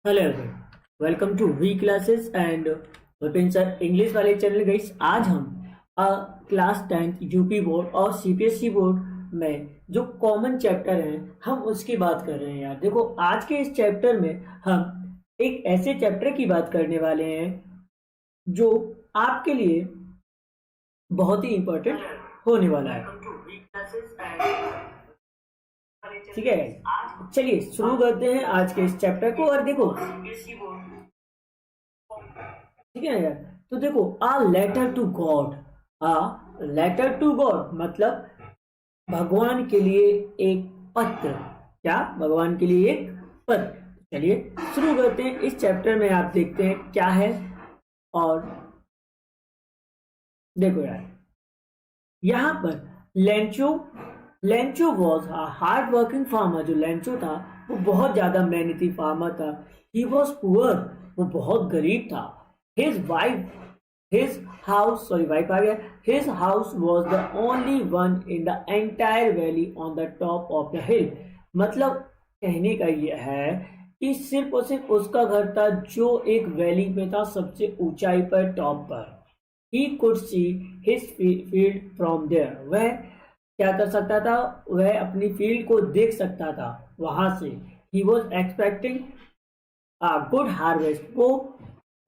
Hello everyone, welcome to V classes and Vipin sir English वाले चैनल। Guys, आज हम क्लास 10th यूपी बोर्ड और सीपीएसई बोर्ड में जो कॉमन चैप्टर हैं हम उसकी बात कर रहे हैं। यार देखो, आज के इस चैप्टर में हम एक ऐसे चैप्टर की बात करने वाले हैं जो आपके लिए बहुत ही इंपॉर्टेंट होने वाला है। ठीक है, चलिए शुरू करते हैं आज के इस चैप्टर को। और देखो, ठीक है यार, तो देखो, a letter to God. A letter to God मतलब भगवान के लिए एक पत्र। क्या? भगवान के लिए एक पत्र। चलिए शुरू करते हैं। इस चैप्टर में आप देखते हैं क्या है। और देखो यार, यहाँ पर Lencho Lencho was a hard working farmer. जो लेंचो था वो बहुत ज्यादा मेहनती फार्मर था। ही वॉज पुअर, वो बहुत गरीब था। His wife his house sorry wife आ गया। His house was the only one in the entire valley on the top of the hill. मतलब कहने का यह है कि सिर्फ और सिर्फ उसका घर था जो एक वैली में था, सबसे ऊंचाई पर, टॉप पर। He could see his field from there. वह क्या कर सकता था? वह अपनी फील्ड को देख सकता था वहां से। He was expecting good harvest. वो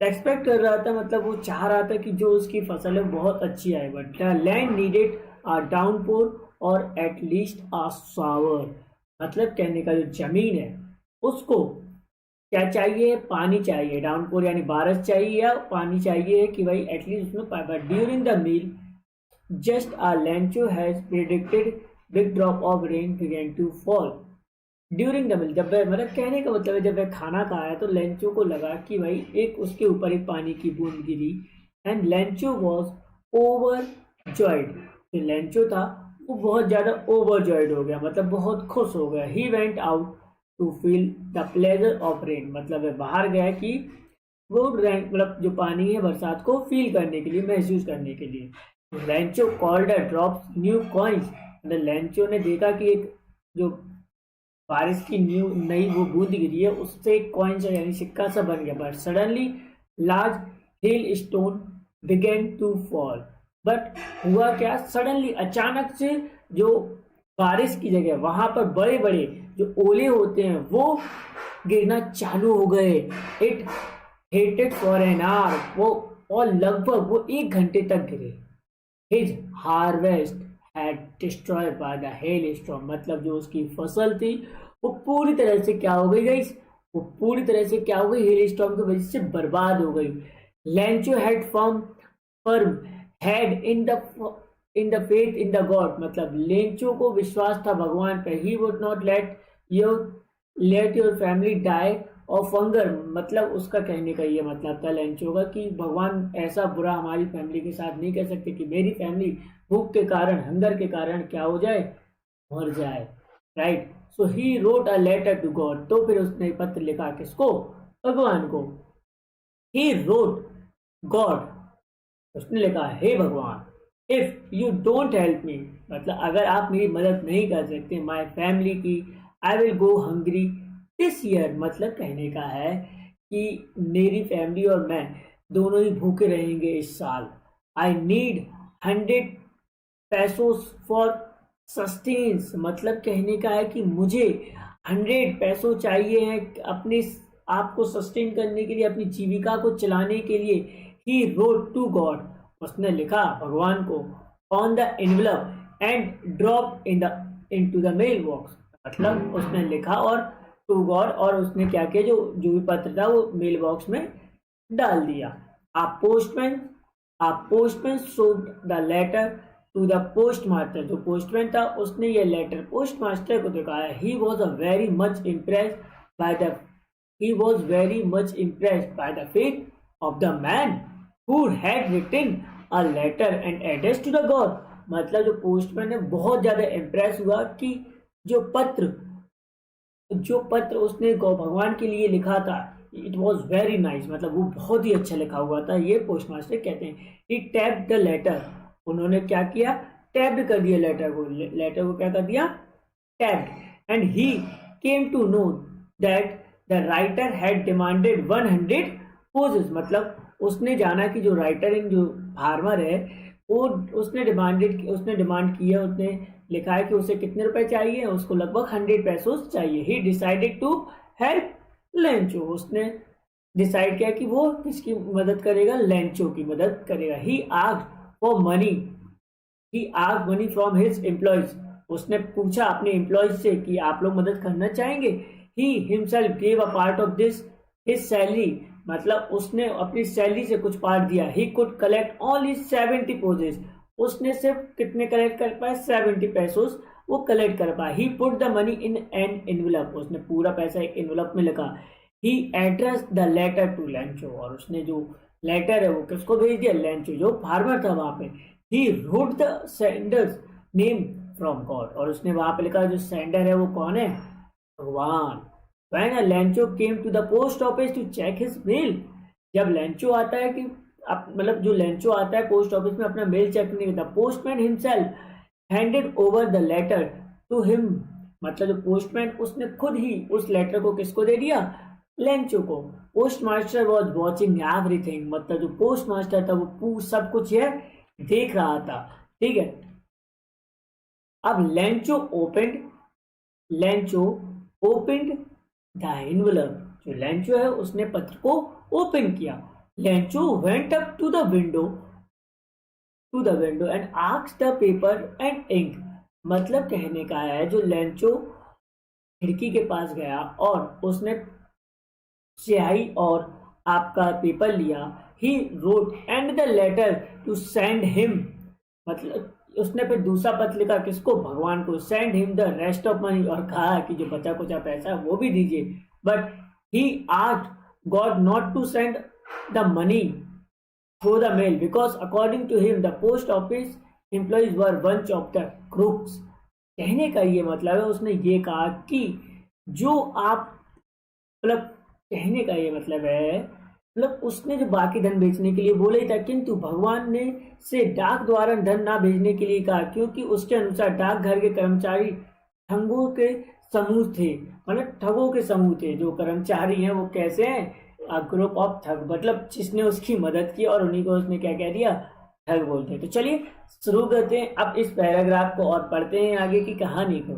एक्सपेक्ट कर रहा था, मतलब वो चाह रहा था कि जो उसकी फसल है बहुत अच्छी आए। But the land needed a downpour और एट लीस्ट अ शावर। मतलब कहने का, जो जमीन है उसको क्या चाहिए? पानी चाहिए। डाउनपोर यानी बारिश चाहिए या पानी चाहिए कि भाई एटलीस्ट उसमें पाए। But during the meal just a Lancho has predicted big drop of rain began to fall during the meal। जब वह, मतलब कहने का मतलब है, जब वह खाना खाया तो लेंचो को लगा कि भाई एक उसके ऊपर एक पानी की बूंद गिरी। एंड लेंचो वॉज ओवर जॉयड। जो लेंचो था वो बहुत ज्यादा ओवर जॉयड हो गया, मतलब बहुत खुश हो गया। He went out to feel the pleasure of rain. मतलब वह बाहर गया कि वो मतलब जो पानी है बरसात को फील करने के लिए, महसूस करने के लिए। Lencho called a drops new coins. Lencho ने देखा कि एक जो बारिश की न्यू नई वो बूंद गिरी है, उससे एक कॉइन सा यानी सिक्का सा बन गया। But suddenly large hail stone began to fall. But हुआ क्या? सडनली अचानक से जो बारिश की जगह वहां पर बड़े बड़े जो ओले होते हैं वो गिरना चालू हो गए। It hated for an hour. वो और लगभग वो 1 घंटे तक गिरे। His harvest had destroyed by the hailstorm। मतलब जो उसकी फसल थी वो पूरी तरह से क्या हो गई गाइस? वो पूरी तरह से क्या हो गई? हेल स्टॉर्म की वजह से बर्बाद हो गई। Lencho had firm had in the faith in the God. मतलब लेंचो को विश्वास था भगवान पे। He would not let your family die of hunger. मतलब उसका कहने का ये मतलब था लेंचो का कि भगवान ऐसा बुरा हमारी फैमिली के साथ नहीं कर सकते कि मेरी फैमिली भूख के कारण, हंगर के कारण क्या हो जाए? मर जाए। Right. So he wrote a letter to God. तो फिर उसने पत्र लिखा किसको? भगवान को। He wrote God. उसने लिखा, हे भगवान, if you don't help me, मतलब अगर आप मेरी मदद नहीं कर सकते माय फैमिली की, I will go hungry this year. मतलब कहने का है कि मेरी फैमिली और मैं दोनों ही भूखे रहेंगे इस साल। आई नीड 100 पैसों फॉर सस्टेन्स। मतलब कहने का है कि मुझे 100 पैसों चाहिए हैं अपने आप को सस्टेन करने के लिए, अपनी जीविका को चलाने के लिए। He wrote to God. उसने लिखा भगवान को on the envelope and drop into the mail box. मतलब उसने लिखा और टू गॉड, और उसने क्या किया, जो भी पत्र था वो मेल बॉक्स में डाल दिया। A postman showed the letter to the postmaster. जो पोस्टमैन था उसने ये लेटर पोस्ट मास्टर को दिखाया। He was very much impressed by the faith of the man who had written a letter and address to the God. मतलब जो postman है बहुत ज्यादा इम्प्रेस हुआ कि जो पत्र उसने भगवान के लिए लिखा था, इट वॉज वेरी नाइस। मतलब वो बहुत ही अच्छा लिखा हुआ था। ये पोस्ट मास्टर कहते हैं। ही टैप्ड द लेटर। उन्होंने क्या किया? टैप्ड कर दिया लेटर को। लेटर को क्या कर दिया? Tapped. And he came to know that the writer had demanded 100 pesos, मतलब उसने जाना कि जो राइटर इन जो फार्मर है वो उसने डिमांड की है, उसने लिखा है कि उसे कितने रुपए चाहिए, उसको लगभग 100 पैसोस चाहिए। He decided to help Lencho, उसने डिसाइड किया कि वो किसकी मदद करेगा, लेंचो की मदद करेगा। He asked for money, he asked money from his employees, उसने पूछा अपने एम्प्लॉयज से कि आप लोग मदद करना चाहेंगे। He himself gave a part of this his salary, मतलब उसने अपनी सैलरी से कुछ पार्ट दिया। He could collect only 70 pesos, उसने सिर्फ कितने कलेक्ट कर पाए, 70 पैसोस वो कलेक्ट कर पाए। He put the money in an envelope, उसने पूरा पैसा एक एनवेलप में लिखा। He address the letter to Lencho, और उसने जो लेटर है वो किसको भेज दिया, लेंचो जो फार्मर था वहां पे। He wrote the sender's name from God, और उसने वहां पे लिखा जो सेंडर है वो कौन है, भगवान। When a Lancho came to the post office to check his mail, जब लेंचो आता है कि मतलब जो लेंचो आता है पोस्ट ऑफिस में अपना मेल चेक करने, the postman himself handed over the letter to him, मतलब जो पोस्टमैन उसने खुद ही उस लेटर को किसको दे दिया, लेंचो को। Post master was watching everything, मतलब जो पोस्ट मास्टर था वो सब कुछ है देख रहा था, ठीक है। अब लेंचो ओपेंड द एनवेलप, जो लेंचो है उसने पत्र को ओपन किया। Lencho went up to the window and asked the paper and ink, मतलब कहने का है जो लेंचो खिड़की के पास गया और उसने स्याही और आपका पेपर लिया। He wrote and the letter to send him, मतलब उसने फिर दूसरा पत्र लिखा किसको, भगवान को। Send him the rest of money, और कहा कि जो बचा कुचा पैसा है वो भी दीजिए। But he asked God not to send the money through the mail because according to him the post office employees were bunch of the crooks. कहने का ये मतलब है उसने ये कहा कि जो आप मतलब कहने का ये मतलब है मतलब उसने जो बाकी धन बेचने के लिए बोले था, किंतु भगवान ने से डाक द्वारा धन ना भेजने के लिए कहा, क्योंकि उसके अनुसार डाकघर के कर्मचारी ठगों के समूह थे, मतलब ठगों के समूह थे। जो कर्मचारी हैं वो कैसे हैं, ग्रुप ऑफ ठग, मतलब जिसने उसकी मदद की और उन्हीं को उसने क्या कह दिया, ठग बोलते हैं। तो चलिए शुरू करते हैं अब इस पैराग्राफ को और पढ़ते हैं आगे की कहानी को।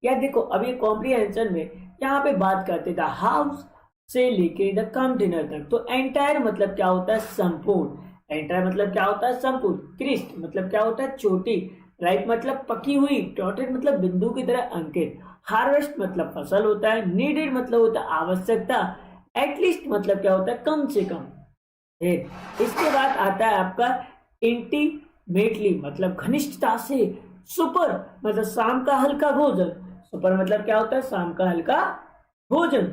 यार देखो अब ये कॉम्प्रिहेंशन में यहाँ पे बात करते द हाउस से लेके द कम डिनर तक। तो एंटायर मतलब क्या होता है, संपूर्ण। एंटायर मतलब क्या होता है, संपूर्ण। क्रिस्ट मतलब क्या होता है, चोटी। राइट मतलब पकी हुई। डॉटेड मतलब बिंदु की तरह अंकित। हार्वेस्ट मतलब फसल होता है। नीडेड मतलब होता है आवश्यकता। एटलीस्ट मतलब क्या होता है, कम से कम। इसके बाद आता है आपका इंटीमेटली मतलब घनिष्ठता से। सुपर मतलब शाम का हल्का भोजन। सुपर मतलब क्या होता है, शाम का हल्का भोजन,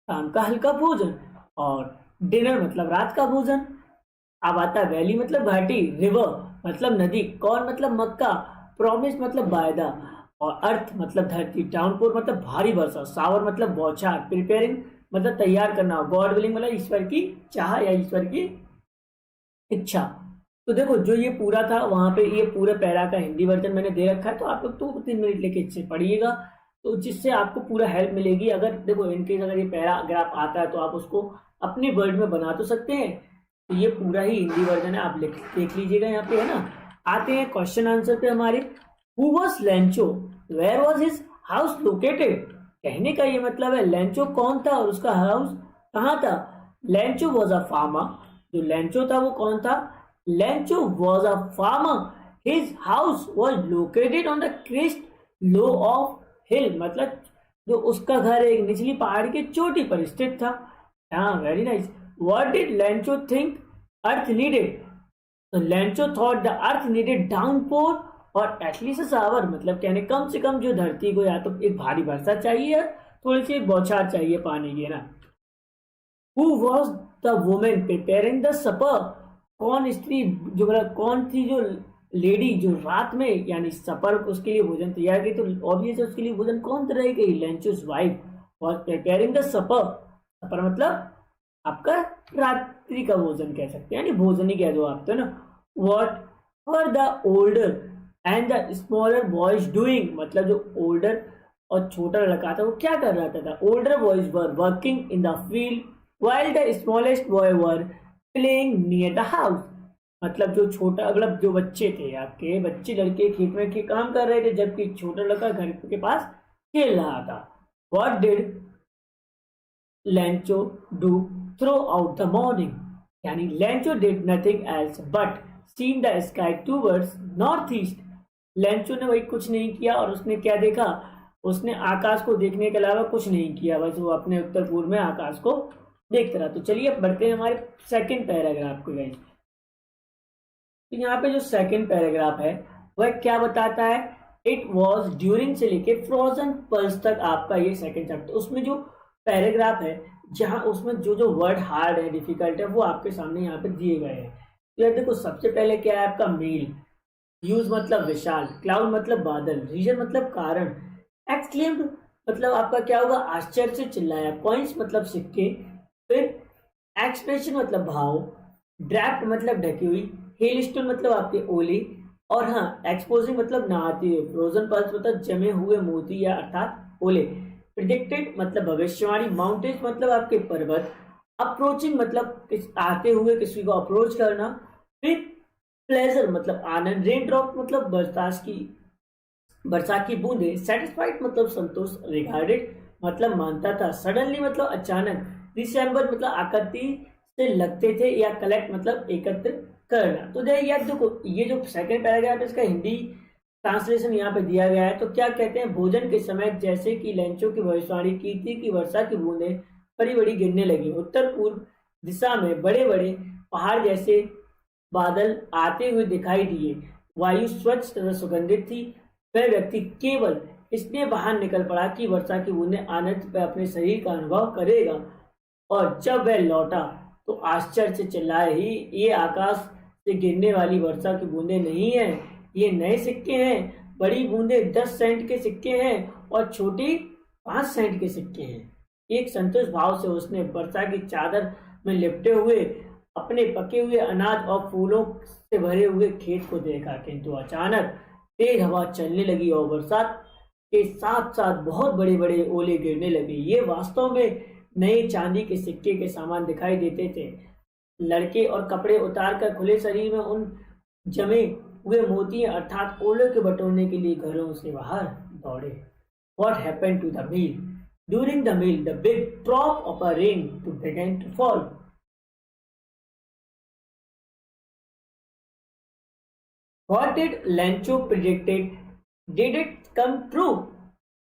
शाम का हल्का भोजन। और डिनर मतलब रात का भोजन। अब आता है वैली मतलब घाटी। रिवर मतलब नदी। कॉर्न मतलब मक्का। प्रॉमिस मतलब वायदा। और अर्थ मतलब धरती। डाउनपोर मतलब भारी वर्षा। सावर मतलब बौछार। प्रिपेयरिंग मतलब तैयार करना। गॉड विलिंग मतलब ईश्वर की चाह या ईश्वर की इच्छा। तो देखो जो ये पूरा था वहां पे ये पूरे पैरा का हिंदी वर्जन मैंने दे रखा है, तो आप लोग 2-3 मिनट लेके इससे पढ़िएगा, तो जिससे आपको पूरा हेल्प मिलेगी। अगर देखो इनकेस अगर ये पैराग्राफ आता है तो आप उसको अपने वर्ड में बना तो सकते हैं। तो ये पूरा ही हिंदी वर्जन है, आप देख लीजिएगा यहाँ पे, है ना। आते हैं क्वेश्चन आंसर पे हमारे। Who was Lencho, where was his house located. कहने का ये मतलब है लेंचो कौन था और उसका हाउस कहाँ था। लेंचो वॉज अ फार्मर, जो लेंचो था वो कौन था, Lencho was a farmer. His house was located on the crest low of hill, मतलब जो उसका घर एक निचली पहाड़ की चोटी पर स्थित था। हाँ very nice. What did Lencho think earth needed, तो Lencho thought the earth needed downpour और एटलीस्ट शावर, मतलब कहने कम से कम जो धरती को या तो एक भारी वर्षा चाहिए, थोड़ी सी बौछार चाहिए पानी की, ना। Who was the women preparing the supper, कौन स्त्री जो मतलब कौन थी जो लेडी जो रात में यानी सपर उसके लिए भोजन तैयार की, तो ऑब्वियस उसके लिए भोजन कौन तैयार की, लेंचोस वाइफ वॉज प्रिपेयरिंग द सपर। सपर मतलब आपका रात्रि का भोजन कह सकते हैं, यानी भोजन ही कह दो आप, तो ना। What were the older and the smaller boys doing, मतलब जो ओल्डर और छोटा लड़का था वो क्या कर रहा था? Older boys were working in the field while the smallest boy were playing near the house। मतलब जो छोटा मतलब जो बच्चे थे आपके बच्चे लड़के खेत में के काम कर रहे थे जबकि छोटा लड़का घर के पास खेल रहा था। What did Lancho do throughout the morning? यानी Lancho did nothing else but seen the sky towards northeast। Lencho ने वही कुछ नहीं किया और उसने क्या देखा? उसने आकाश को देखने के अलावा कुछ नहीं किया, बस वो अपने उत्तर पूर्व में आकाश को देखते रहा। तो चलिए अब बढ़ते हैं हमारे सेकंड पैराग्राफ को गाइस। तो यहाँ पे जो सेकंड पैराग्राफ है वह क्या बताता है? इट वॉज ड्यूरिंग से लेके फ्रोजन पल्स तक आपका ये सेकंड चैप्टर। उसमें जो पैराग्राफ है जहां उसमें जो जो वर्ड हार्ड है डिफिकल्ट है वो आपके सामने यहाँ पे दिए गए हैं। तो यार देखो सबसे पहले क्या है आपका मेल, यूज मतलब विशाल, क्लाउड मतलब बादल, रीजन मतलब कारण, एक्सक्लेम्ड मतलब आपका क्या होगा? आश्चर्य से चिल्लाया, कॉइन्स मतलब सिक्के, फिर एक्सप्रेशन मतलब भाव, ड्रैफ्ट मतलब ढकी हुई, हेलस्टोन मतलब आपके ओले, और हाँ एक्सपोजिंग मतलब नहाते हुए, फ्रोजन पल्स मतलब जमे हुए मोती या अर्थात ओले, प्रिडिक्टेड मतलब भविष्यवाणी, माउंटेन्स मतलब आपके पर्वत, अप्रोचिंग मतलब आते हुए किसी को अप्रोच करना, फिर प्लेजर मतलब आनंद, रेन ड्रॉप मतलब बरसात की बूंदे, सेटिस्फाइड मतलब संतोष, रिगार्डेड मतलब मानता था, सडनली मतलब अचानक, रिसेंबर मतलब आकृति से लगते थे, या कलेक्ट मतलब एकत्र करना। तो यार देखो ये जो सेकंड पैराग्राफ है इसका हिंदी ट्रांसलेशन यहाँ पे दिया गया है। तो क्या कहते हैं? भोजन के समय जैसे कि लेंचो की भविष्यवाणी की थी कि वर्षा की बूंदें बड़ी बड़ी गिरने लगी, उत्तर पूर्व दिशा में बड़े बड़े पहाड़ जैसे बादल आते हुए दिखाई दिए, वायु स्वच्छ तथा सुगंधित थी। वह व्यक्ति केवल इसलिए बाहर निकल पड़ा कि वर्षा की बूंदें आनंद पर अपने शरीर का अनुभव करेगा, और जब वह लौटा तो आश्चर्य से चिल्लाए, ही ये आकाश से गिरने वाली वर्षा की बूंदें नहीं है, ये नए सिक्के हैं। बड़ी बूंदें 10 सेंट के सिक्के हैं और छोटी 5 सेंट के सिक्के हैं। एक संतोष भाव से उसने वर्षा की चादर में लिपटे हुए अपने पके हुए अनाज और फूलों से भरे हुए खेत को देखा, किंतु अचानक तेज हवा चलने लगी और बरसात के साथ साथ बहुत बड़े बड़े ओले गिरने लगे। ये वास्तव में नए चांदी के सिक्के के सामान दिखाई देते थे। लड़के और कपड़े उतारकर खुले शरीर में उन जमे हुए मोती अर्थात ओले के बटोरने के लिए घरों से बाहर दौड़े। What happened to the meal? During the meal, the big drop of a rain began to fall. What did Lancho predicted? Did it come true?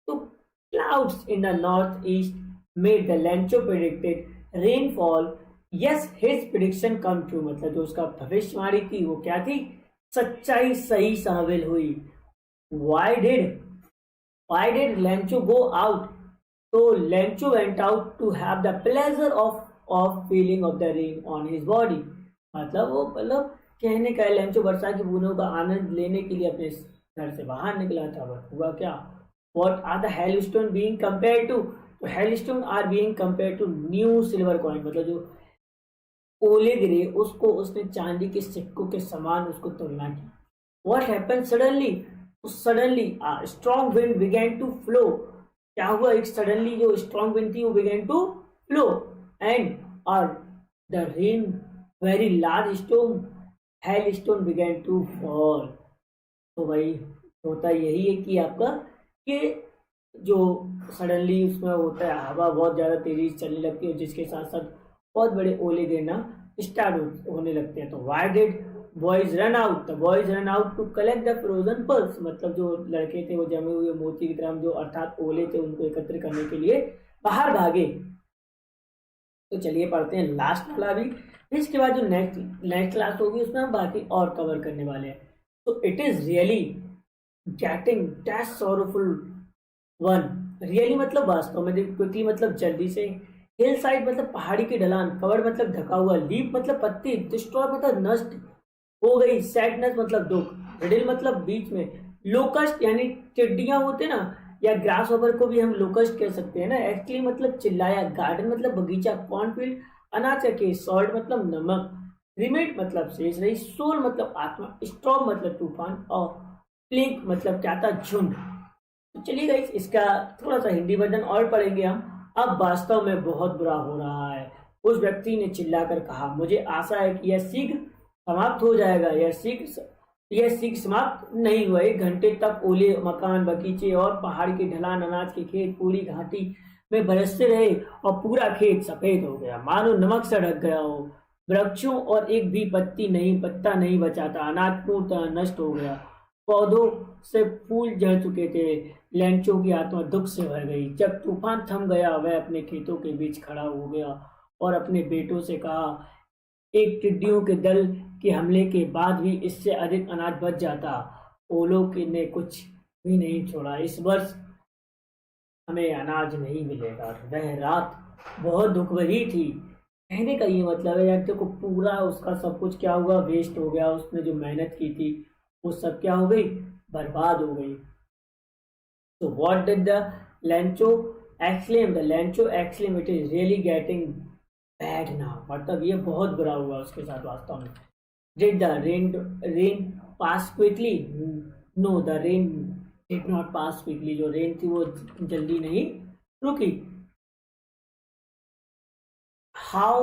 So clouds in the northeast made the Lancho predicted rainfall. Yes, his prediction come true। मतलब जो उसका भविष्यवाणी थी वो क्या थी? सच्चाई सही साबित हुई। Why did Lancho go out? So Lancho went out to have the pleasure of feeling of the rain on his body। मतलब कहने का लेंचो वर्षा की बूंदों का आनंद लेने के लिए अपने घर से बाहर निकला था। बट हुआ क्या? What are the hailstone being compared to? तो hailstone are being compared to new silver coin। मतलब जो ओले गिरे उसको उसने चांदी के सिक्कों के समान उसको तुलना की। What happened suddenly? Suddenly a strong wind began to flow। क्या हुआ? एक सडनली जो स्ट्रॉन्ग विंड थी वो began to flow and the rain very large storm hailstone began to fall। तो भाई होता यही है कि आपका कि जो सडनली उसमें होता है हवा बहुत ज़्यादा तेजी से चलने लगती है जिसके साथ साथ बहुत बड़े ओले गिरना स्टार्ट होने लगते हैं। तो why did boys run out? The boys run out to collect the frozen pearls. मतलब जो लड़के थे वो जमे हुए मोती की तरह जो अर्थात ओले थे उनको एकत्र करने के लिए बाहर भागे। तो चलिए पढ़ते हैं लास्ट वाला भी, इसके बाद जो नेक्स्ट क्लास होगी उसमें हम बाकी और कवर करने वाले हैं। तो it is really getting that sorrowful one. Really मतलब वास्तव में, क्विकली मतलब जल्दी से, हिल साइड मतलब पहाड़ी की ढलान, कवर मतलब ढका हुआ, लीप मतलब पत्ती, डिस्ट्रॉय मतलब नष्ट हो गई, सैडनेस मतलब दुख, रिडल मतलब बीच में, लोकस्ट यानी टिड्डियां होते ना, या ग्रास ओवर को भी हम लोकस्ट कह सकते हैं ना। एक्चुअली मतलब चिल्लाया, गार्डन मतलब बगीचा, कॉर्नफील्ड अनाज के, सॉल्ट मतलब नमक, रिमेट मतलब शेष रही, सोल मतलब आत्मा, स्टॉर्म मतलब तूफान, और प्लेग मतलब क्या था? झुंड। तो चलिए गाइस, इसका थोड़ा सा हिंदी वर्जन और पढ़ेंगे हम। अब वास्तव में बहुत बुरा हो रहा है, उस व्यक्ति ने चिल्लाकर कहा। मुझे आशा है कि यह शीघ्र समाप्त हो जाएगा। यह शीघ्र समाप्त नहीं हुआ। 1 घंटे तक ओले मकान, बगीचे और पहाड़ की ढलान, अनाज के खेत पूरी घाटी में बरसते रहे और पूरा खेत सफेद हो गया, मानो नमक से ढक गया हो। वृक्षों और एक भी पत्ता नहीं बचा था। अनाज पूर्णतः नष्ट हो गया। पौधों से फूल झड़ चुके थे। लैंचो की आत्मा दुख से भर गई। जब तूफान थम गया, वह अपने खेतों के बीच खड़ा हो गया और अपने बेटों से कहा, एक टिड्डियों के दल के हमले के बाद भी इससे अधिक अनाज बच जाता। ओलों के ने कुछ भी नहीं छोड़ा। इस वर्ष हमें अनाज नहीं मिलेगा। वह रात बहुत दुख भरी थी। कहने का ये मतलब है यार, देखो पूरा उसका सब कुछ क्या हुआ, वेस्ट हो गया। उसने जो मेहनत की थी वो सब क्या हो गई, बर्बाद हो गई। तो what did the Lancho exclaim? The Lancho exclaim, it is really getting bad now. मतलब ये बहुत बुरा हुआ उसके साथ वास्तव में। Did the rain pass quickly? No, the rain did not pass quickly. जो रेन थी वो जल्दी नहीं रुकी। How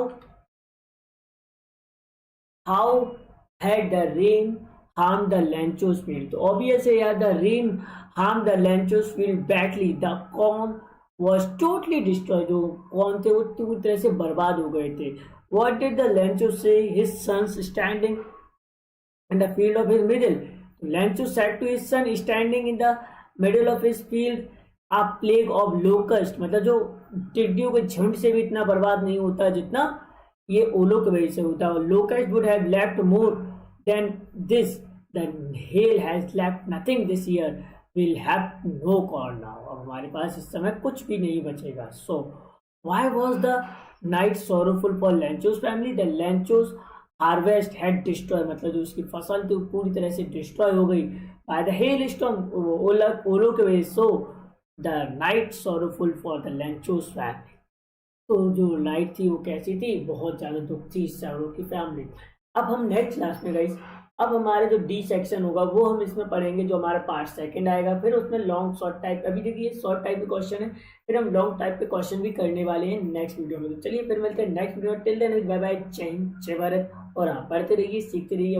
had the rain harmed the Lancho's field? तो obvious है यार, the rain harmed the Lancho's field badly. The corn was totally destroyed. जो corn थे वो पूरी तरह से बर्बाद हो गए थे। What did the Lancho say? His sons standing in the field of his middle. Lancho said to his son standing in the middle of his field, a plague of locust. मतलब जो टिड्डियों के झुंड से भी इतना बर्बाद नहीं होता जितना ये ओलों की वजह से होता है। Locust would have left more than this. The hail has left nothing this year. We'll have no corn now. अब हमारे पास इस समय कुछ भी नहीं बचेगा। So why was the night sorrowful for Lancho's family? The Lancho's harvest had destroyed. मतलब जो उसकी फसल थी वो पूरी तरह से डिस्ट्रॉय हो गई by the hailstorm, ओलों के वजह से। So the night sorrowful for the Lancho's family. तो जो नाइट थी वो कैसी थी, बहुत ज़्यादा दुख थी सैरो की फैमिली। अब हम नेक्स्ट क्लास में गाइस, अब हमारे जो डी सेक्शन होगा वो हम इसमें पढ़ेंगे, जो हमारा पार्ट सेकंड आएगा। फिर उसमें लॉन्ग शॉर्ट टाइप, अभी देखिए शॉर्ट टाइप के क्वेश्चन है, फिर हम लॉन्ग टाइप के क्वेश्चन भी करने वाले हैं नेक्स्ट वीडियो में। तो चलिए फिर मिलते हैं नेक्स्ट वीडियो में। टिल देन बाय बाय, जय हिंद, जय भारत। और हाँ, पढ़ते रहिए, सीखते रहिए।